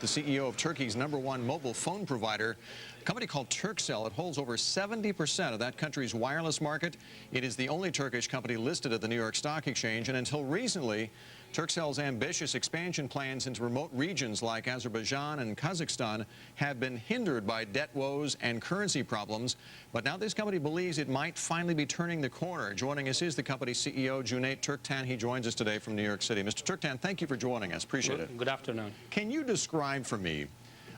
the CEO of Turkey's #1 mobile phone provider, a company called Turkcell. It holds over 70% of that country's wireless market. It is the only Turkish company listed at the New York Stock Exchange, and until recently, Turkcell's ambitious expansion plans into remote regions like Azerbaijan and Kazakhstan have been hindered by debt woes and currency problems. But now this company believes it might finally be turning the corner. Joining us is the company's CEO, Cüneyt Türktan. He joins us today from New York City. Mr. Türktan, thank you for joining us. Appreciate it. Good afternoon. Can you describe for me,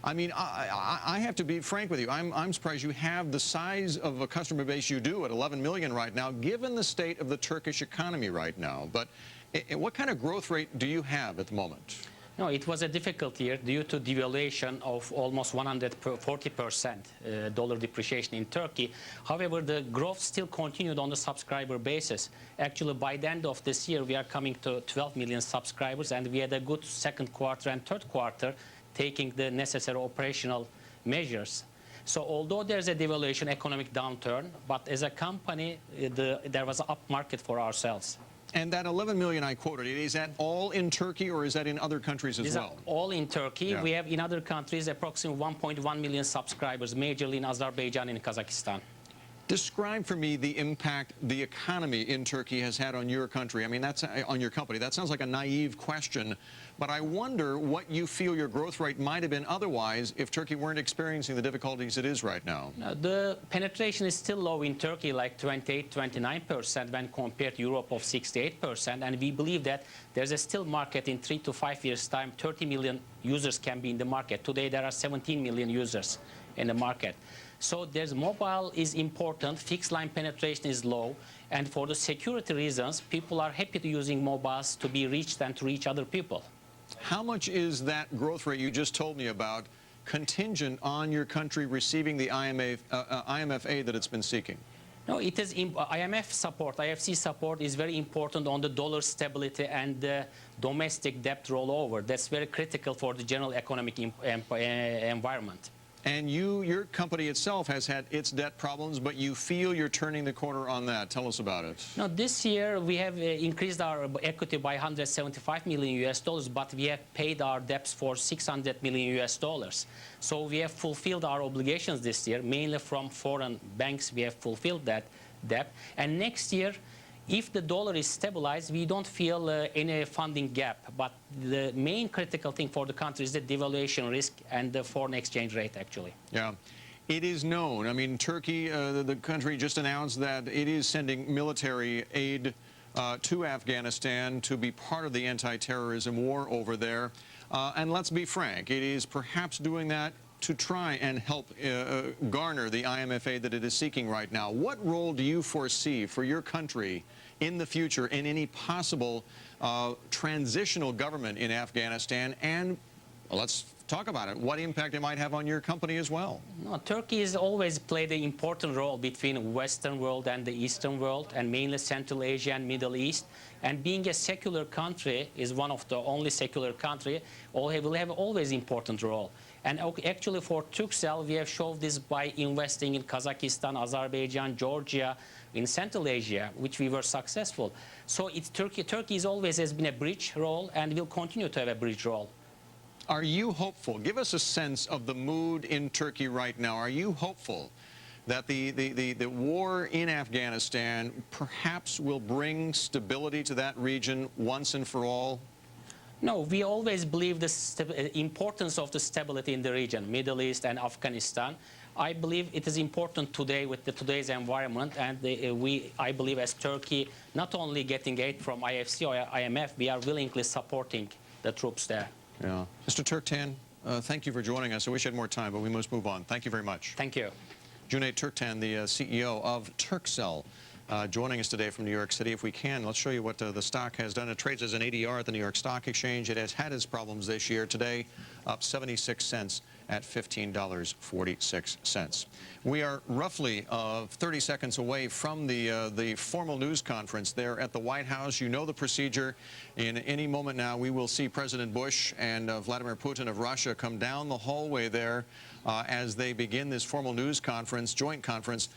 I mean, I have to be frank with you. I'm surprised you have the size of a customer base you do at 11 million right now, given the state of the Turkish economy right now. But what kind of growth rate do you have at the moment? No, it was a difficult year due to devaluation of almost 140% dollar depreciation in Turkey. However, the growth still continued on the subscriber basis. Actually, by the end of this year, we are coming to 12 million subscribers, and we had a good second quarter and third quarter, taking the necessary operational measures. So although there's a devaluation, economic downturn, but as a company, there was an up market for ourselves. And that 11 million I quoted, is that all in Turkey or is that in other countries as well? All in Turkey. Yeah. We have in other countries approximately 1.1 million subscribers, majorly in Azerbaijan and Kazakhstan. Describe for me the impact the economy in Turkey has had on your country. I mean, that's on your company. That sounds like a naive question, but I wonder what you feel your growth rate might have been otherwise if Turkey weren't experiencing the difficulties it is right now. The penetration is still low in Turkey, like 28-29% when compared to Europe of 68%, and we believe that there's a still market in 3 to 5 years' time. 30 million users can be in the market. Today, there are 17 million users in the market. So there's mobile is important, fixed line penetration is low, and for the security reasons, people are happy to using mobiles to be reached and to reach other people. How much is that growth rate you just told me about contingent on your country receiving the IMF aid that it's been seeking? No, it is IMF support, IFC support is very important on the dollar stability and the domestic debt rollover. That's very critical for the general economic environment. And your company itself has had its debt problems, but you feel you're turning the corner on that. Tell us about it. Now, this year we have increased our equity by 175 million US dollars, but we have paid our debts for 600 million US dollars. So we have fulfilled our obligations this year, mainly from foreign banks. We have fulfilled that debt. And next year, if the dollar is stabilized, we don't feel any funding gap. But the main critical thing for the country is the devaluation risk and the foreign exchange rate, actually. Yeah. It is known. I mean, Turkey, the country just announced that it is sending military aid to Afghanistan to be part of the anti-terrorism war over there. And let's be frank, it is perhaps doing that to try and help garner the IMF aid that it is seeking right now. What role do you foresee for your country in the future in any possible transitional government in Afghanistan? And let's talk about it. What impact it might have on your company as well? No, Turkey has always played an important role between Western world and the Eastern world, and mainly Central Asia and Middle East. And being a secular country is one of the only secular country, will have always important role. And actually for Turkcell, we have shown this by investing in Kazakhstan, Azerbaijan, Georgia, in Central Asia, which we were successful. So Turkey always has been a bridge role and will continue to have a bridge role. Are you hopeful? Give us a sense of the mood in Turkey right now. Are you hopeful that the war in Afghanistan perhaps will bring stability to that region once and for all? No, we always believe the importance of the stability in the region, Middle East and Afghanistan. I believe it is important today with today's environment, and I believe as Turkey, not only getting aid from IFC or IMF, we are willingly supporting the troops there. Yeah. Mr. Türktan, thank you for joining us. I wish I had more time, but we must move on. Thank you very much. Thank you. Cüneyt Türktan, the CEO of Turkcell, joining us today from New York City. If we can, let's show you what the stock has done. It trades as an ADR at the New York Stock Exchange. It has had its problems this year. Today, up 76 cents at $15.46. We are roughly 30 seconds away from the formal news conference there at the White House. You know the procedure. In any moment now, we will see President Bush and Vladimir Putin of Russia come down the hallway there as they begin this formal news conference, joint conference.